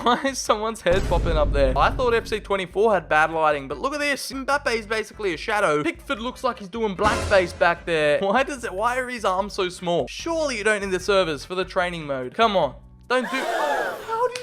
Why is someone's head popping up there? I thought FC24 had bad lighting, but look at this. Mbappe is basically a shadow. Pickford looks like he's doing blackface back there. Why are his arms so small? Surely you don't need the servers for the training mode. Come on. Don't do...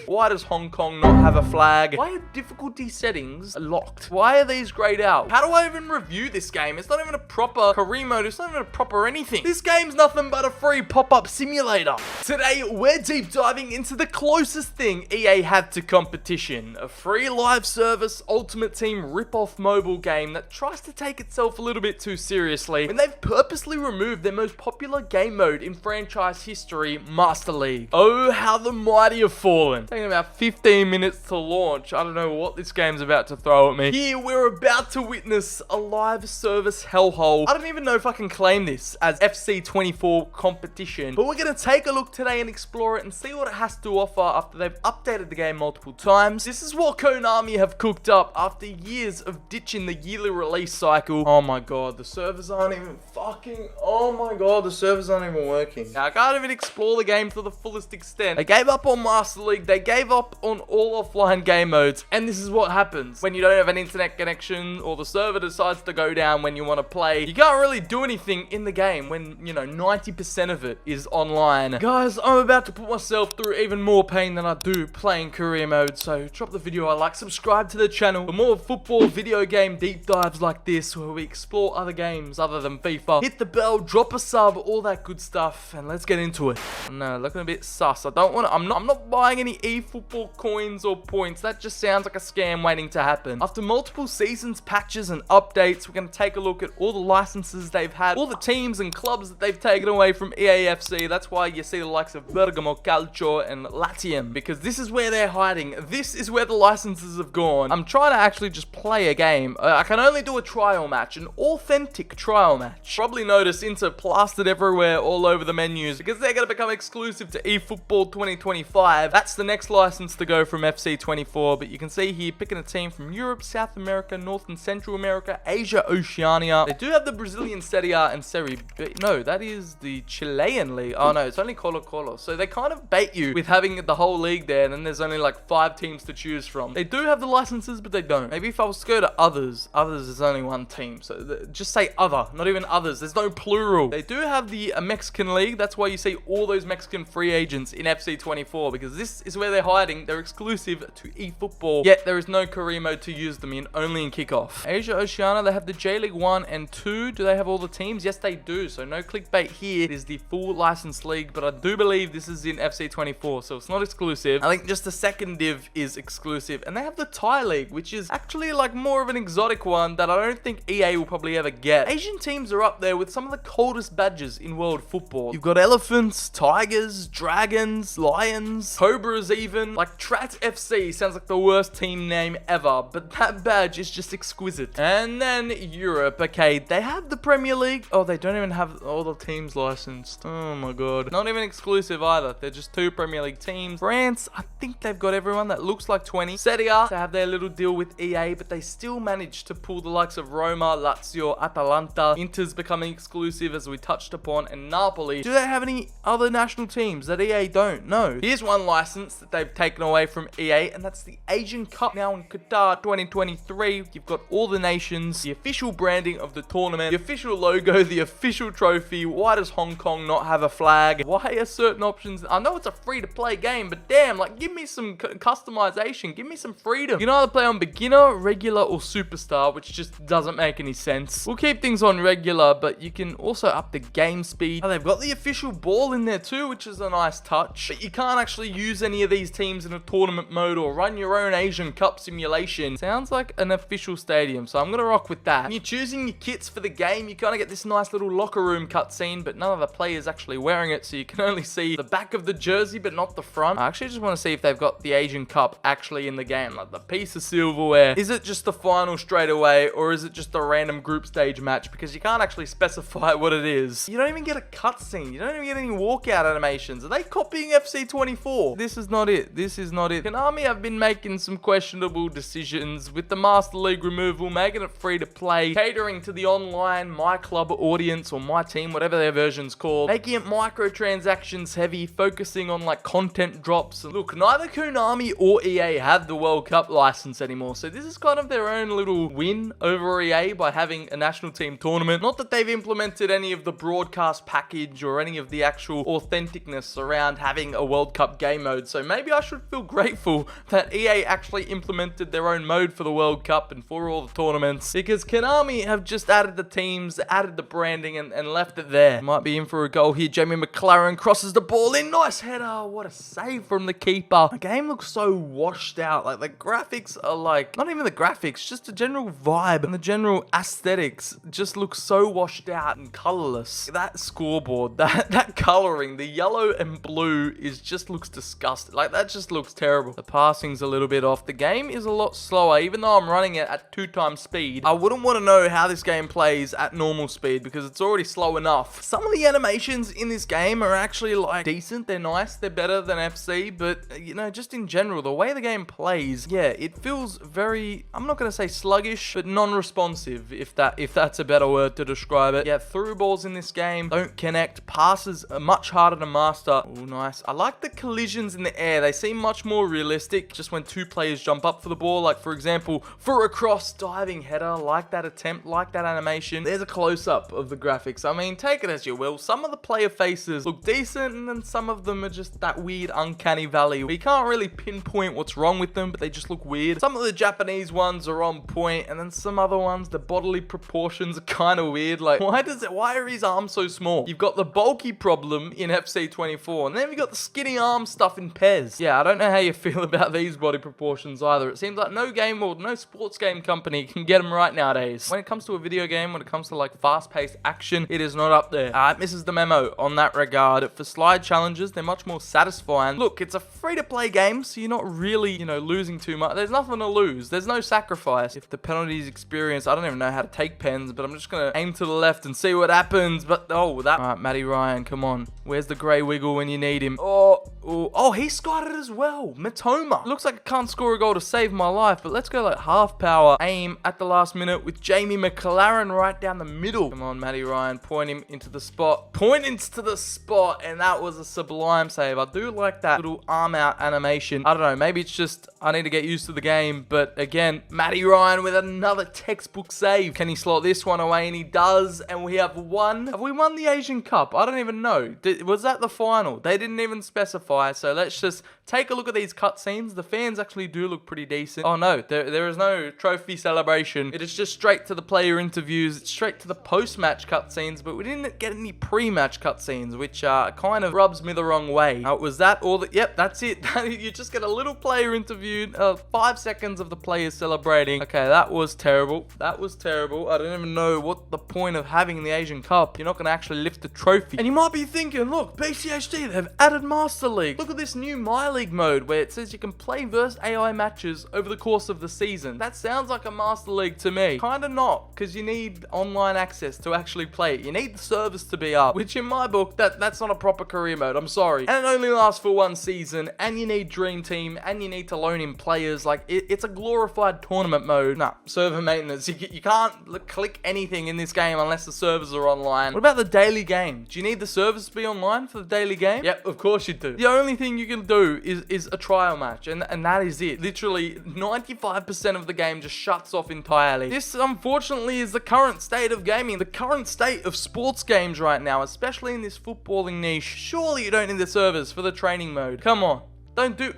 Why does Hong Kong not have a flag? Why are difficulty settings locked? Why are these grayed out? How do I even review this game? It's not even a proper career mode. It's not even a proper anything. This game's nothing but a free pop-up simulator. Today, we're deep diving into the closest thing EA had to competition. A free live service Ultimate Team rip-off mobile game that tries to take itself a little bit too seriously when they've purposely removed their most popular game mode in franchise history, Master League. Oh, how the mighty have fallen. Taking about 15 minutes to launch. I don't know what this game's about to throw at me. Here, we're about to witness a live service hellhole. I don't even know if I can claim this as FC24 competition, but we're going to take a look today and explore it and see what it has to offer after they've updated the game multiple times. This is what Konami have cooked up after years of ditching the yearly release cycle. Oh my god, the servers aren't even oh my god, the servers aren't even working. Now, I can't even explore the game to the fullest extent. They gave up on Master League. They gave up on all offline game modes, and this is what happens when you don't have an internet connection or the server decides to go down when you want to play. You can't really do anything in the game when, you know, 90% of it is online. Guys, I'm about to put myself through even more pain than I do playing career mode, so drop the video a like, subscribe to the channel for more football video game deep dives like this where we explore other games other than FIFA. Hit the bell, drop a sub, all that good stuff, and let's get into it. No, looking a bit sus. I'm not buying any eFootball coins or points. That just sounds like a scam waiting to happen. After multiple seasons, patches, and updates, we're going to take a look at all the licenses they've had, all the teams and clubs that they've taken away from EAFC. That's why you see the likes of Bergamo Calcio and Latium, because this is where they're hiding. This is where the licenses have gone. I'm trying to actually just play a game. I can only do a trial match, an authentic trial match. Probably notice Inter plastered everywhere all over the menus because they're going to become exclusive to eFootball 2025. That's the next license to go from FC24, but you can see here picking a team from Europe, South America, North and Central America, Asia, Oceania. They do have the Brazilian Serie A and Serie B. No, that is the Chilean league. Oh no, it's only Colo-Colo. So they kind of bait you with having the whole league there, and then there's only like 5 teams to choose from. They do have the licenses, but they don't. Maybe if I was to go to others is only one team. So just say other, not even others. There's no plural. They do have the Mexican league. That's why you see all those Mexican free agents in FC24, because this is where they're hiding. They're exclusive to eFootball, yet there is no career mode to use them in, only in kickoff. Asia, Oceania, they have the J League 1 and 2. Do they have all the teams? Yes, they do. So no clickbait here. It is the full licensed league, but I do believe this is in FC24, so it's not exclusive. I think just the second div is exclusive, and they have the Thai League, which is actually like more of an exotic one that I don't think EA will probably ever get. Asian teams are up there with some of the coldest badges in world football. You've got elephants, tigers, dragons, lions, cobras even. Like Trat FC sounds like the worst team name ever, but that badge is just exquisite. And then Europe. Okay, they have the Premier League. Oh, they don't even have all the teams licensed. Oh my god. Not even exclusive either. They're just 2 Premier League teams. France, I think they've got everyone that looks like 20. Serie A, they have their little deal with EA, but they still managed to pull the likes of Roma, Lazio, Atalanta. Inter's becoming exclusive as we touched upon, and Napoli. Do they have any other national teams that EA don't? No. Here's one license that they've taken away from EA, and that's the Asian Cup now in Qatar 2023. You've got all the nations, the official branding of the tournament, the official logo, the official trophy. Why does Hong Kong not have a flag? Why are certain options? I know it's a free-to-play game, but damn, like, give me some customization. Give me some freedom. You can either play on beginner, regular, or superstar, which just doesn't make any sense. We'll keep things on regular, but you can also up the game speed. Oh, they've got the official ball in there too, which is a nice touch, but you can't actually use any of these teams in a tournament mode or run your own Asian Cup simulation. Sounds like an official stadium, so I'm gonna rock with that. When you're choosing your kits for the game, you kind of get this nice little locker room cutscene, but none of the players actually wearing it, so you can only see the back of the jersey, but not the front. I actually just want to see if they've got the Asian Cup actually in the game, like the piece of silverware. Is it just the final straight away, or is it just a random group stage match? Because you can't actually specify what it is. You don't even get a cutscene. You don't even get any walkout animations. Are they copying FC24? This is not not it. This is not it. Konami have been making some questionable decisions with the Master League removal, making it free to play, catering to the online My Club audience or My Team, whatever their version's called, making it microtransactions heavy, focusing on like content drops. Look, neither Konami or EA have the World Cup license anymore, so this is kind of their own little win over EA by having a national team tournament. Not that they've implemented any of the broadcast package or any of the actual authenticness around having a World Cup game mode, so maybe I should feel grateful that EA actually implemented their own mode for the World Cup and for all the tournaments, because Konami have just added the teams, added the branding, and left it there. Might be in for a goal here. Jamie McLaren crosses the ball in. Nice header. What a save from the keeper. The game looks so washed out. Like, the graphics are like, not even the graphics, just the general vibe and the general aesthetics just looks so washed out and colorless. That scoreboard, that coloring, the yellow and blue just looks disgusting. Like, that just looks terrible. The passing's a little bit off. The game is a lot slower, even though I'm running it at 2x speed. I wouldn't want to know how this game plays at normal speed because it's already slow enough. Some of the animations in this game are actually like decent. They're nice. They're better than FC, but you know, just in general, the way the game plays, yeah, it feels very, I'm not going to say sluggish, but non-responsive, if that's a better word to describe it. Yeah, through balls in this game don't connect. Passes are much harder to master. Oh, nice. I like the collisions in the air. They seem much more realistic just when two players jump up for the ball. Like, for example, for a cross diving header, like that attempt, like that animation. There's a close-up of the graphics. I mean, take it as you will. Some of the player faces look decent, and then some of them are just that weird uncanny valley. We can't really pinpoint what's wrong with them, but they just look weird. Some of the Japanese ones are on point, and then some other ones, the bodily proportions are kind of weird. Like, why are his arms so small? You've got the bulky problem in FC24, and then you've got the skinny arm stuff in PES. Yeah, I don't know how you feel about these body proportions either. It seems like no game or no sports game company can get them right nowadays. When it comes to a video game, when it comes to like fast-paced action, it is not up there. It misses the memo on that regard. For slide challenges, they're much more satisfying. Look, it's a free-to-play game, so you're not really, you know, losing too much. There's nothing to lose. There's no sacrifice. If the penalty's experienced, I don't even know how to take pens, but I'm just gonna aim to the left and see what happens. But oh, that. All right, Matty Ryan, come on. Where's the grey wiggle when you need him? Oh, he scored it as well. Matoma. Looks like I can't score a goal to save my life, but let's go like half power. Aim at the last minute with Jamie McLaren right down the middle. Come on, Matty Ryan. Point him into the spot. Point into the spot, and that was a sublime save. I do like that little arm out animation. I don't know. Maybe it's just I need to get used to the game, but again, Matty Ryan with another textbook save. Can he slot this one away? And he does, and we have won. Have we won the Asian Cup? I don't even know. Was that the final? They didn't even specify, so let's just take a look at these cutscenes. The fans actually do look pretty decent. Oh no, there is no trophy celebration. It is just straight to the player interviews. It's straight to the post-match cutscenes, but we didn't get any pre-match cutscenes, which kind of rubs me the wrong way. Was that all that? Yep, that's it. You just get a little player interviewed, 5 seconds of the players celebrating. Okay, that was terrible. That was terrible. I don't even know what the point of having the Asian Cup. You're not going to actually lift the trophy. And you might be thinking, look, BCHD, they've added Master League. Look at this new My League mode where it says you can play versus AI matches over the course of the season. That sounds like a Master League to me. Kinda not, because you need online access to actually play it. You need the servers to be up, which in my book, that's not a proper career mode. I'm sorry. And it only lasts for one season, and you need Dream Team, and you need to loan in players. Like, it's a glorified tournament mode. Nah, server maintenance. You can't click anything in this game unless the servers are online. What about the daily game? Do you need the servers to be online for the daily game? Yep, of course you do. The only thing you can do is a trial match, and that is it. Literally 95% of the game just shuts off entirely. This unfortunately is the current state of gaming, the current state of sports games right now, especially in this footballing niche. Surely you don't need the servers for the training mode. Come on, don't do.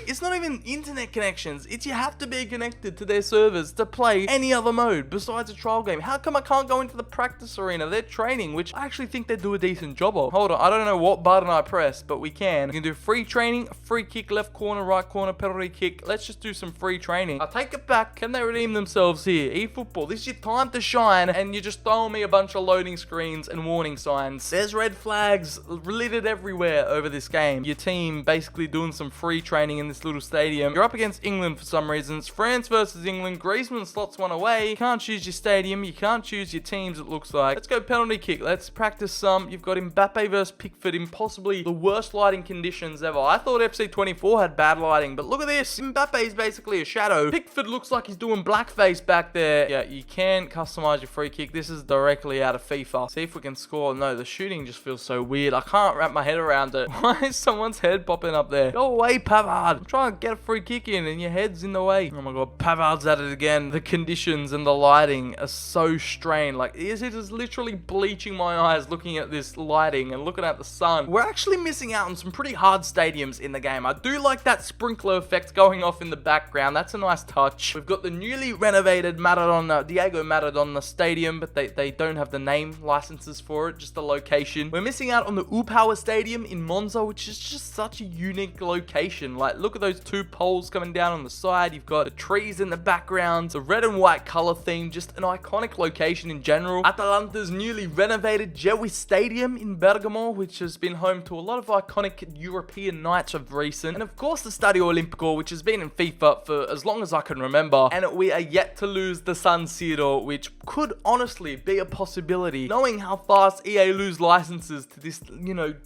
It's not even internet connections. You have to be connected to their servers to play any other mode besides a trial game. How come I can't go into the practice arena? They're training, which I actually think they do a decent job of. Hold on, I don't know what button I press, but we can. We can do free training, free kick, left corner, right corner, penalty kick. Let's just do some free training. I'll take it back. Can they redeem themselves here? eFootball, this is your time to shine, and you're just throwing me a bunch of loading screens and warning signs. There's red flags littered everywhere over this game. Your team basically doing some free training in this little stadium. You're up against England for some reason. It's France versus England. Griezmann slots one away. You can't choose your stadium. You can't choose your teams, it looks like. Let's go penalty kick. Let's practice some. You've got Mbappe versus Pickford in possibly the worst lighting conditions ever. I thought FC24 had bad lighting, but look at this. Mbappe is basically a shadow. Pickford looks like he's doing blackface back there. Yeah, you can customize your free kick. This is directly out of FIFA. See if we can score. No, the shooting just feels so weird. I can't wrap my head around it. Why is someone's head popping up there? Go away, Pavard. I'm trying to get a free kick in and your head's in the way. Oh my god, Pavard's at it again. The conditions and the lighting are so strained. Like, it is literally bleaching my eyes looking at this lighting and looking at the sun. We're actually missing out on some pretty hard stadiums in the game. I do like that sprinkler effect going off in the background. That's a nice touch. We've got the newly renovated Diego Maradona Stadium, but they don't have the name licenses for it, just the location. We're missing out on the Power Stadium in Monza, which is just such a unique location. Like, look at those two poles coming down on the side. You've got the trees in the background, the red and white color theme, just an iconic location in general. Atalanta's newly renovated Gewi Stadium in Bergamo, which has been home to a lot of iconic European nights of recent. And of course the Stadio Olimpico, which has been in FIFA for as long as I can remember. And we are yet to lose the San Siro, which could honestly be a possibility, knowing how fast EA lose licenses to this,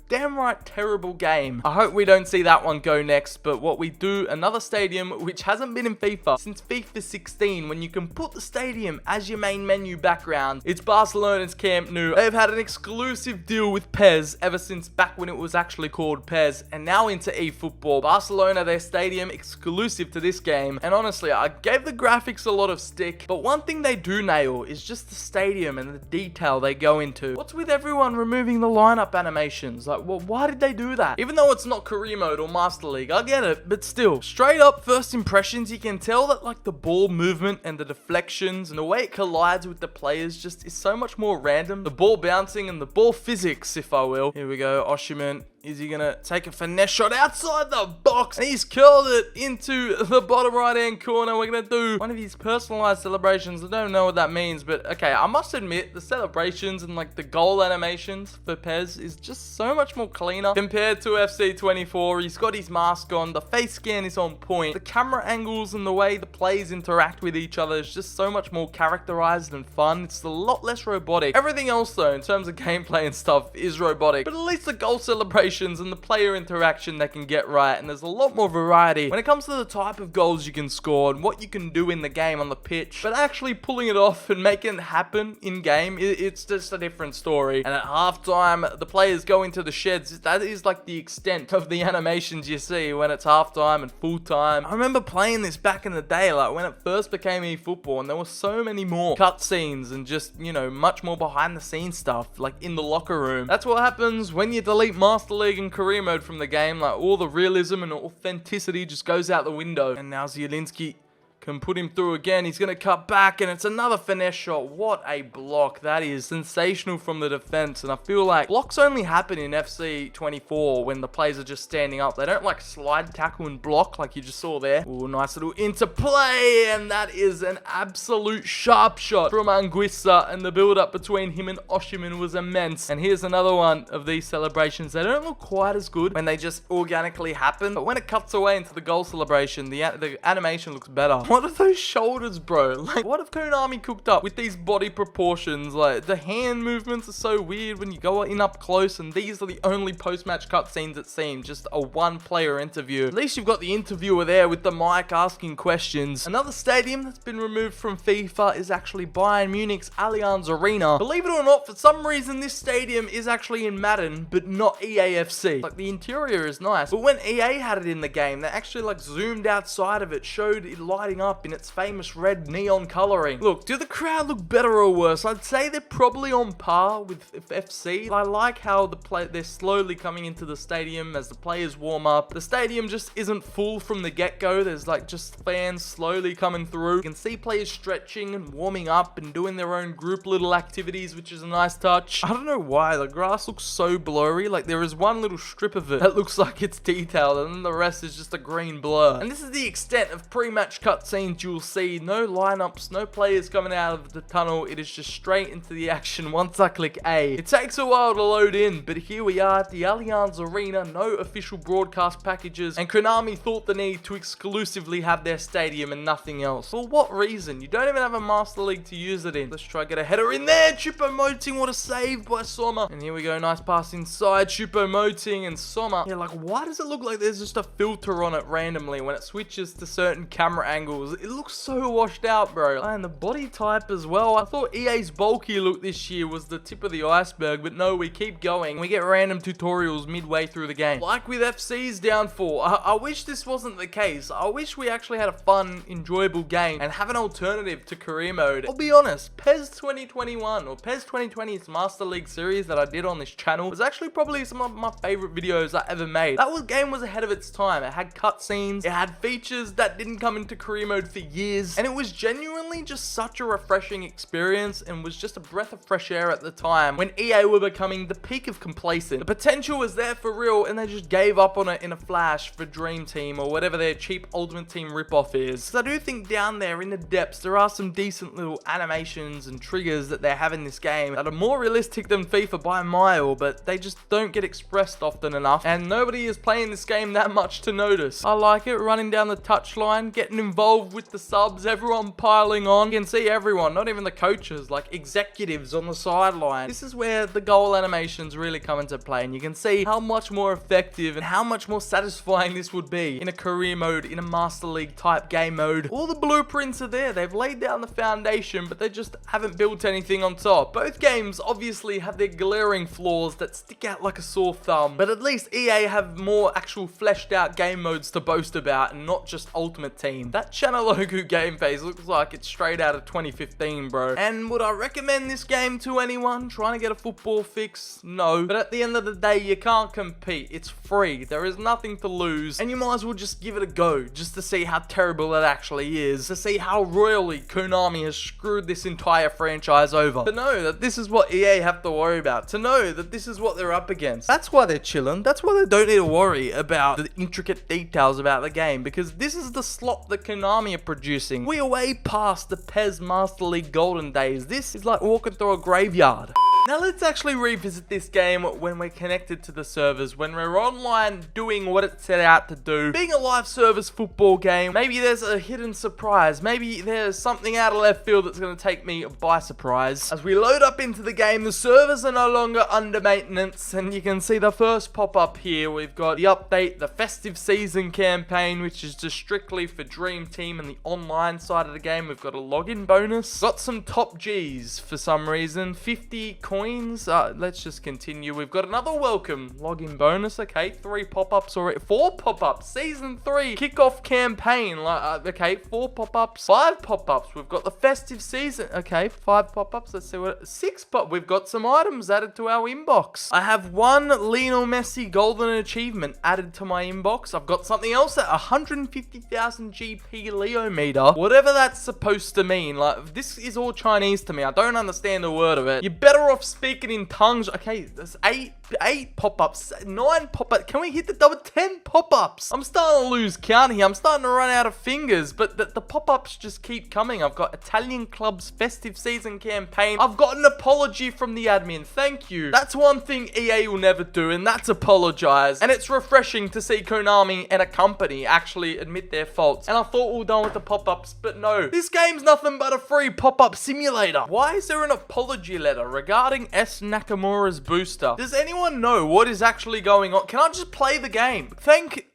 damn right terrible game. I hope we don't see that one go next, but what we do, another stadium which hasn't been in FIFA since FIFA 16, when you can put the stadium as your main menu background. It's Barcelona's Camp Nou. They've had an exclusive deal with PES ever since back when it was actually called PES, and now into eFootball. Barcelona, their stadium exclusive to this game, and honestly, I gave the graphics a lot of stick, but one thing they do nail is just the stadium and the detail they go into. What's with everyone removing the lineup animations? Like, well, why did they do that? Even though it's not career mode or Master League, I get it, but still, straight up first impressions, you can tell that like the ball movement and the deflections and the way it collides with the players just is so much more random. The ball bouncing and the ball physics, if I will. Here we go, Osimhen. Is he going to take a finesse shot outside the box? And he's curled it into the bottom right-hand corner. We're going to do one of these personalized celebrations. I don't know what that means, but okay, I must admit, the celebrations and like the goal animations for PES is just so much more cleaner compared to FC24. He's got his mask on. The face scan is on point. The camera angles and the way the players interact with each other is just so much more characterized and fun. It's a lot less robotic. Everything else, though, in terms of gameplay and stuff, is robotic. But at least the goal celebration and the player interaction they can get right, and there's a lot more variety when it comes to the type of goals you can score and what you can do in the game on the pitch. But actually pulling it off and making it happen in game, it's just a different story. And at halftime, the players go into the sheds. That is like the extent of the animations you see when it's halftime and full time. I remember playing this back in the day, like when it first became eFootball, and there were so many more cutscenes and just, much more behind the scenes stuff, like in the locker room. That's what happens when you delete Master League and career mode from the game. Like, all the realism and authenticity just goes out the window. And now Zielinski can put him through again. He's going to cut back, and it's another finesse shot. What a block. That is sensational from the defense. And I feel like blocks only happen in FC24 when the players are just standing up. They don't like slide tackle and block like you just saw there. Oh, nice little interplay, and that is an absolute sharp shot from Anguissa, and the build-up between him and Osimhen was immense. And here's another one of these celebrations. They don't look quite as good when they just organically happen, but when it cuts away into the goal celebration, the animation looks better. What are those shoulders, bro? Like, what have Konami cooked up with these body proportions? Like, the hand movements are so weird when you go in up close, and these are the only post-match cutscenes it seems. Just a one-player interview. At least you've got the interviewer there with the mic asking questions. Another stadium that's been removed from FIFA is actually Bayern Munich's Allianz Arena. Believe it or not, for some reason, this stadium is actually in Madden, but not EAFC. Like, the interior is nice, but when EA had it in the game, they actually like zoomed outside of it, showed it lighting up in its famous red neon coloring. Look, do the crowd look better or worse? I'd say they're probably on par with FC. I like how they're slowly coming into the stadium as the players warm up. The stadium just isn't full from the get-go. There's like just fans slowly coming through. You can see players stretching and warming up and doing their own group little activities, which is a nice touch. I don't know why the grass looks so blurry. Like, there is one little strip of it that looks like it's detailed, and then the rest is just a green blur. And this is the extent of pre-match cuts cutscenes you'll see, no lineups, no players coming out of the tunnel. It is just straight into the action once I click A. It takes a while to load in, but here we are at the Allianz Arena, no official broadcast packages, and Konami thought the need to exclusively have their stadium and nothing else. For what reason? You don't even have a Master League to use it in. Let's try to get a header in there. Choupo-Moting, what a save by Sommer. And here we go, nice pass inside. Choupo-Moting and Sommer. Yeah, like, why does it look like there's just a filter on it randomly when it switches to certain camera angles? It looks so washed out, bro. And the body type as well. I thought EA's bulky look this year was the tip of the iceberg, but no, we keep going. We get random tutorials midway through the game. Like with FC's Downfall, I wish this wasn't the case. I wish we actually had a fun, enjoyable game and have an alternative to career mode. I'll be honest, PES 2021 or PES 2020's Master League series that I did on this channel was actually probably some of my favorite videos I ever made. That game was ahead of its time. It had cutscenes, it had features that didn't come into career mode for years, and it was genuinely just such a refreshing experience and was just a breath of fresh air at the time when EA were becoming the peak of complacent. The potential was there for real, and they just gave up on it in a flash for Dream Team or whatever their cheap Ultimate Team ripoff is. So I do think down there in the depths there are some decent little animations and triggers that they have in this game that are more realistic than FIFA by a mile, but they just don't get expressed often enough, and nobody is playing this game that much to notice. I like it, running down the touchline, getting involved with the subs, everyone piling on. You can see everyone, not even the coaches, like executives on the sideline. This is where the goal animations really come into play, and you can see how much more effective and how much more satisfying this would be in a career mode, in a Master League type game mode. All the blueprints are there. They've laid down the foundation, but they just haven't built anything on top. Both games obviously have their glaring flaws that stick out like a sore thumb, but at least EA have more actual fleshed out game modes to boast about and not just Ultimate Team. That Chanalogu game phase looks like it's straight out of 2015, bro. And would I recommend this game to anyone trying to get a football fix? No. But at the end of the day, you can't compete. It's free. There is nothing to lose, and you might as well just give it a go just to see how terrible it actually is, to see how royally Konami has screwed this entire franchise over. To know that this is what EA have to worry about, to know that this is what they're up against. That's why they're chilling. That's why they don't need to worry about the intricate details about the game, because this is the slop that Konami are producing. We are way past the PES Master League golden days. This is like walking through a graveyard. Now let's actually revisit this game when we're connected to the servers, when we're online doing what it set out to do. Being a live service football game, maybe there's a hidden surprise. Maybe there's something out of left field that's going to take me by surprise. As we load up into the game, the servers are no longer under maintenance, and you can see the first pop-up here. We've got the update, the festive season campaign, which is just strictly for Dream Team and the online side of the game. We've got a login bonus. Got some top Gs for some reason. 50 coins. Let's just continue. We've got another welcome login bonus. Okay, 3 pop-ups already. 4 pop-ups. Season 3 kickoff campaign. Okay, 4 pop-ups. 5 pop-ups. We've got the festive season. Okay, 5 pop-ups. Let's see what. 6 pop. We've got some items added to our inbox. I have 1 Lionel Messi golden achievement added to my inbox. I've got something else at 150,000 GP Leo meter. Whatever that's supposed to mean. Like, this is all Chinese to me. I don't understand a word of it. You're better off speaking in tongues. Okay, there's 8 pop-ups, 9 pop-ups. Can we hit the double? 10 pop-ups. I'm starting to lose count here. I'm starting to run out of fingers, but the pop-ups just keep coming. I've got Italian club's festive season campaign. I've got an apology from the admin. Thank you. That's one thing EA will never do, and that's apologize. And it's refreshing to see Konami and a company actually admit their faults. And I thought we were done with the pop-ups, but no. This game's nothing but a free pop-up simulator. Why is there an apology letter regarding S. Nakamura's booster? Does anyone know what is actually going on? Can I just play the game?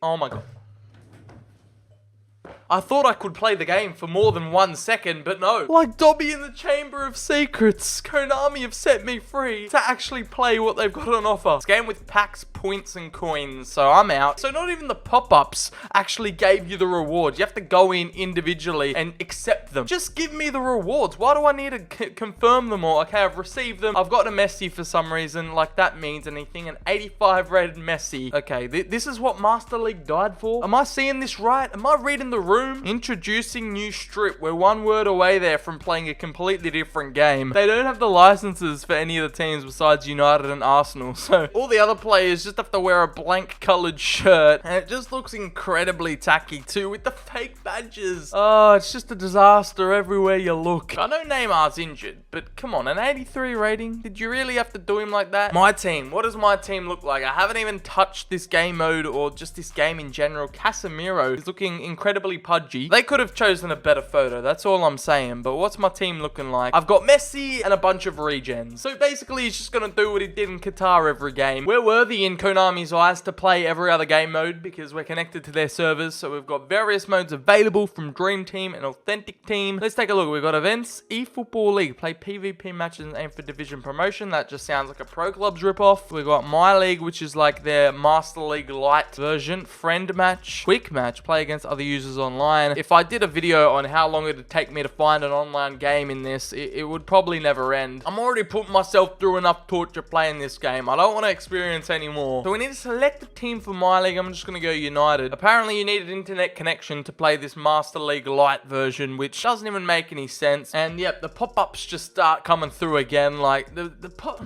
Oh my god. I thought I could play the game for more than 1 second, but no. Like Dobby in the Chamber of Secrets, Konami have set me free to actually play what they've got on offer. This game with packs, points, and coins, so I'm out. So not even the pop-ups actually gave you the rewards. You have to go in individually and accept them. Just give me the rewards. Why do I need to confirm them all? Okay, I've received them. I've got a Messi for some reason, like that means anything. An 85 rated Messi. Okay, this is what Master League died for? Am I seeing this right? Am I reading the room. Introducing new strip. We're one word away there from playing a completely different game. They don't have the licenses for any of the teams besides United and Arsenal, so all the other players just have to wear a blank colored shirt, and it just looks incredibly tacky too with the fake badges. Oh, it's just a disaster everywhere you look. I know Neymar's injured, but come on, an 83 rating? Did you really have to do him like that? My team. What does my team look like? I haven't even touched this game mode or just this game in general. Casemiro is looking incredibly pudgy. They could have chosen a better photo, that's all I'm saying. But what's my team looking like? I've got Messi and a bunch of regens. So basically, he's just going to do what he did in Qatar every game. We're worthy in Konami's eyes to play every other game mode because we're connected to their servers. So we've got various modes available from Dream Team and Authentic Team. Let's take a look. We've got events, eFootball League, play PvP matches and aim for division promotion. That just sounds like a Pro Clubs ripoff. We've got My League, which is like their Master League Lite version. Friend Match, Quick Match, play against other users online. If I did a video on how long it would take me to find an online game in this, it would probably never end. I'm already putting myself through enough torture playing this game. I don't want to experience any more. So we need to select a team for My League. I'm just going to go United. Apparently you need an internet connection to play this Master League Lite version, which doesn't even make any sense. And yep, the pop-ups just start coming through again. Like the pop...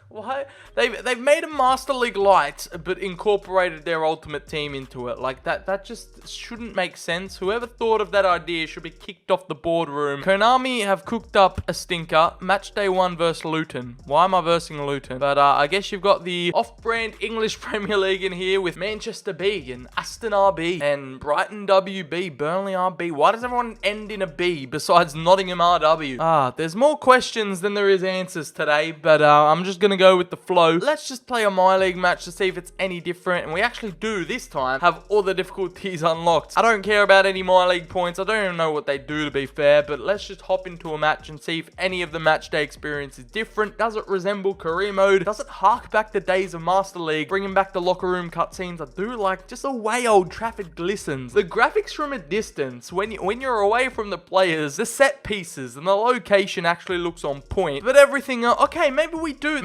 Why? They've made a Master League Lite, but incorporated their Ultimate Team into it. Like, that just shouldn't make sense. Whoever thought of that idea should be kicked off the boardroom. Konami have cooked up a stinker. Matchday 1 versus Luton. Why am I versing Luton? But I guess you've got the off-brand English Premier League in here with Manchester B and Aston RB and Brighton WB, Burnley RB. Why does everyone end in a B besides Nottingham RW? There's more questions than there is answers today, but I'm just gonna go with the flow. Let's just play a My League match to see if it's any different, and we actually do this time have all the difficulties unlocked. I don't care about any My League points. I don't even know what they do, to be fair, but let's just hop into a match and see if any of the match day experience is different. Does it resemble career mode? Does it hark back the days of Master League, bringing back the locker room cutscenes? I do like just the way Old Trafford glistens. The graphics from a distance, when you're away from the players, the set pieces and the location actually looks on point, but everything else, okay, maybe we do.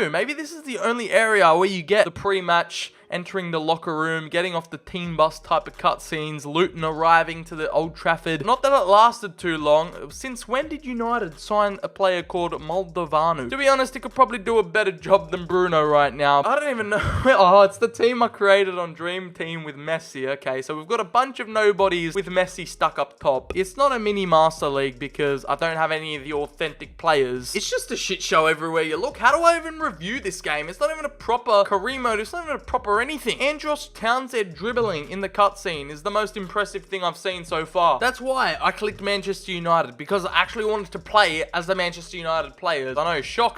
Maybe this is the only area where you get the pre-match entering the locker room, getting off the team bus type of cutscenes, Luton arriving to the Old Trafford. Not that it lasted too long. Since when did United sign a player called Moldovanu? To be honest, he could probably do a better job than Bruno right now. I don't even know. Oh, it's the team I created on Dream Team with Messi. Okay, so we've got a bunch of nobodies with Messi stuck up top. It's not a mini Master League because I don't have any of the authentic players. It's just a shit show everywhere you look. How do I even review this game? It's not even a proper career mode. It's not even a proper anything. Andros Townsend dribbling in the cutscene is the most impressive thing I've seen so far. That's why I clicked Manchester United, because I actually wanted to play as the Manchester United players. I know, shock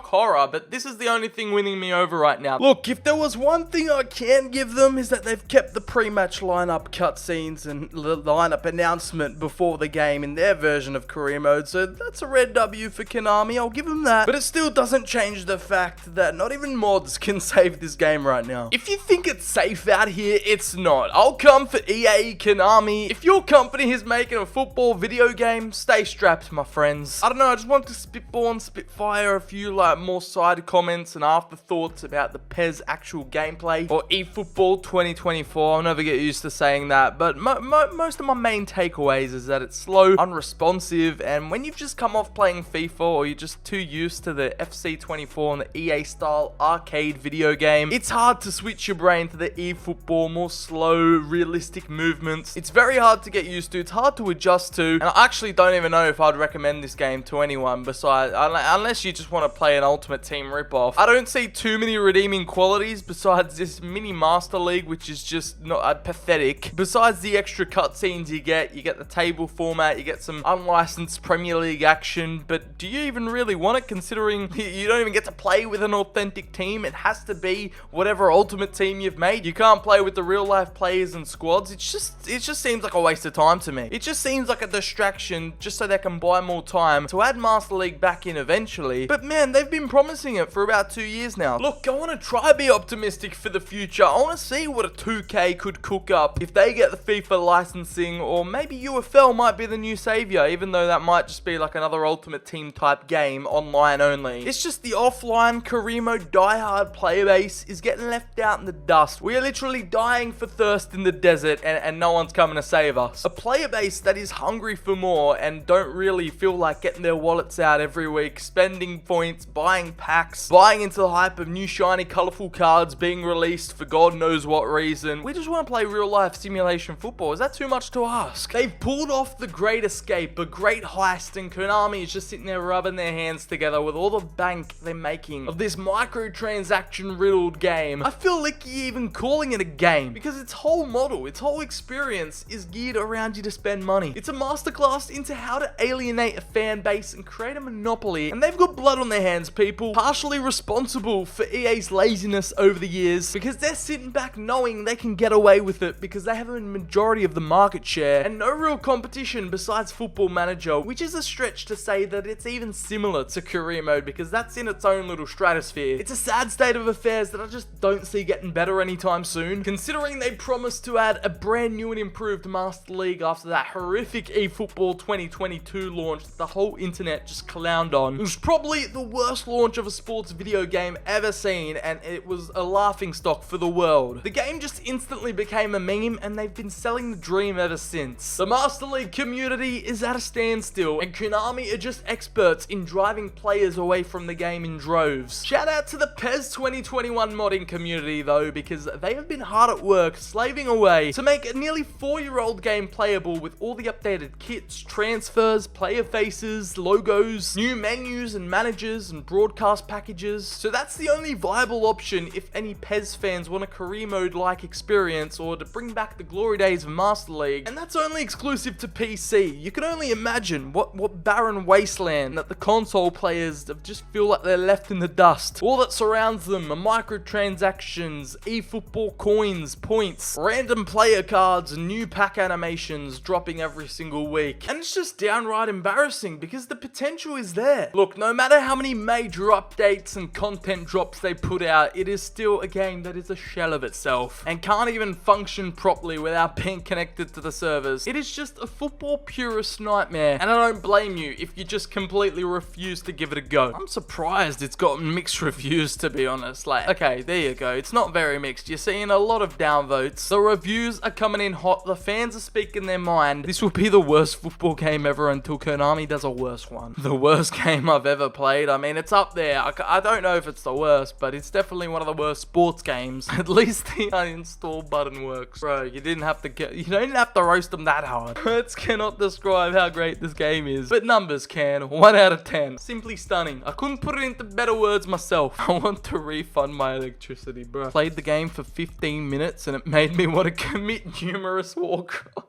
horror, but this is the only thing winning me over right now. Look, if there was one thing I can give them is that they've kept the pre-match lineup cutscenes and the lineup announcement before the game in their version of career mode, so that's a red W for Konami. I'll give them that. But it still doesn't change the fact that not even mods can save this game right now. If you think it's safe out here, it's not. I'll come for EA, Konami. If your company is making a football video game, stay strapped, my friends. I don't know, I just want to spitball and spitfire a few more side comments and afterthoughts about the PES actual gameplay, or eFootball 2024. I'll never get used to saying that, but most of my main takeaways is that it's slow, unresponsive, and when you've just come off playing FIFA, or you're just too used to the FC24 and the EA style arcade video game, it's hard to switch your brain to the eFootball, more slow, realistic movements. It's very hard to get used to. It's hard to adjust to. And I actually don't even know if I'd recommend this game to anyone besides, unless you just want to play an Ultimate Team ripoff. I don't see too many redeeming qualities besides this mini Master League, which is just not pathetic. Besides the extra cutscenes you get the table format, you get some unlicensed Premier League action, but do you even really want it, considering you don't even get to play with an authentic team? It has to be whatever Ultimate Team you've made. You can't play with the real life players and squads. It just seems like a waste of time to me. It just seems like a distraction just so they can buy more time to add Master League back in eventually. But man, they've been promising it for about 2 years now. Look, I want to try be optimistic for the future. I want to see what a 2K could cook up if they get the FIFA licensing, or maybe UFL might be the new savior, even though that might just be like another Ultimate Team type game, online only. It's just the offline career mode diehard player base is getting left out out in the dust. We are literally dying for thirst in the desert, and no one's coming to save us. A player base that is hungry for more and don't really feel like getting their wallets out every week, spending points, buying packs, buying into the hype of new shiny colorful cards being released for God knows what reason. We just want to play real life simulation football. Is that too much to ask? They've pulled off the great escape, a great heist, and Konami is just sitting there rubbing their hands together with all the bank they're making of this microtransaction riddled game. I feel licky even calling it a game because its whole model, its whole experience is geared around you to spend money. It's a masterclass into how to alienate a fan base and create a monopoly, and they've got blood on their hands, people. Partially responsible for EA's laziness over the years because they're sitting back knowing they can get away with it because they have a majority of the market share and no real competition besides Football Manager, which is a stretch to say that it's even similar to career mode because that's in its own little stratosphere. It's a sad state of affairs that I just don't see getting better anytime soon, considering they promised to add a brand new and improved Master League after that horrific eFOOTBALL 2022 launch that the whole internet just clowned on. It was probably the worst launch of a sports video game ever seen, and it was a laughingstock for the world. The game just instantly became a meme, and they've been selling the dream ever since. The Master League community is at a standstill, and Konami are just experts in driving players away from the game in droves. Shout out to the PES 2021 modding community though, because they have been hard at work slaving away to make a nearly 4-year-old game playable with all the updated kits, transfers, player faces, logos, new menus and managers and broadcast packages. So that's the only viable option if any PES fans want a career mode like experience or to bring back the glory days of Master League. And that's only exclusive to PC. You can only imagine what barren wasteland that the console players just feel like they're left in the dust. All that surrounds them are microtransactions, eFootball coins, points, random player cards, and new pack animations dropping every single week. And it's just downright embarrassing because the potential is there. Look, no matter how many major updates and content drops they put out, it is still a game that is a shell of itself and can't even function properly without being connected to the servers. It is just a football purist nightmare, and I don't blame you if you just completely refuse to give it a go. I'm surprised it's gotten mixed reviews, to be honest. Like, okay, there you go. It's not very mixed. You're seeing a lot of downvotes. The reviews are coming in hot. The fans are speaking their mind. This will be the worst football game ever until Konami does a worse one. The worst game I've ever played. I mean, it's up there. I don't know if it's the worst, but it's definitely one of the worst sports games. At least the uninstall button works. Bro, you don't have to roast them that hard. Words cannot describe how great this game is, but numbers can. 1 out of 10. Simply stunning. I couldn't put it into better words myself. I want to refund my electricity, bro. Played the game for 15 minutes and it made me want to commit numerous war crimes.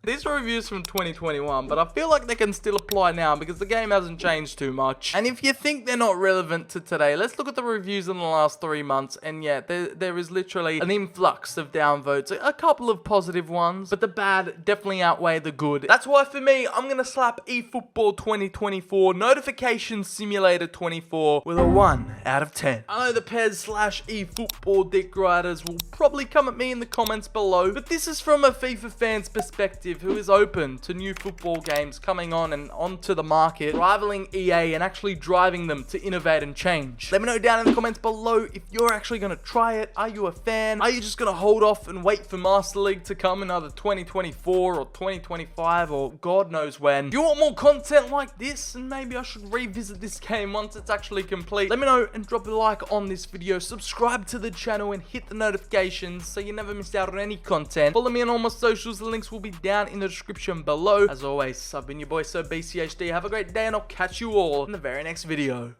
These are reviews from 2021, but I feel like they can still apply now because the game hasn't changed too much. And if you think they're not relevant to today, let's look at the reviews in the last 3 months. And yeah, there is literally an influx of downvotes, a couple of positive ones, but the bad definitely outweigh the good. That's why for me, I'm going to slap eFootball 2024 Notification Simulator 24 with a 1 out of 10. I know the PES/eFootball dick riders will probably come at me in the comments below, but this is from a FIFA fan's perspective who is open to new football games coming on and onto the market, rivaling EA and actually driving them to innovate and change. Let me know down in the comments below if you're actually going to try it. Are you a fan? Are you just going to hold off and wait for Master League to come in either 2024 or 2025 or God knows when? If you want more content like this, and maybe I should revisit this game once it's actually complete, let me know and drop a like on this video. Subscribe to the channel and hit the notifications so you never miss out on any content. Follow me on all my socials. The links will be down in the description below. As always, I've been your boy Sir BCHD. Have a great day and I'll catch you all in the very next video.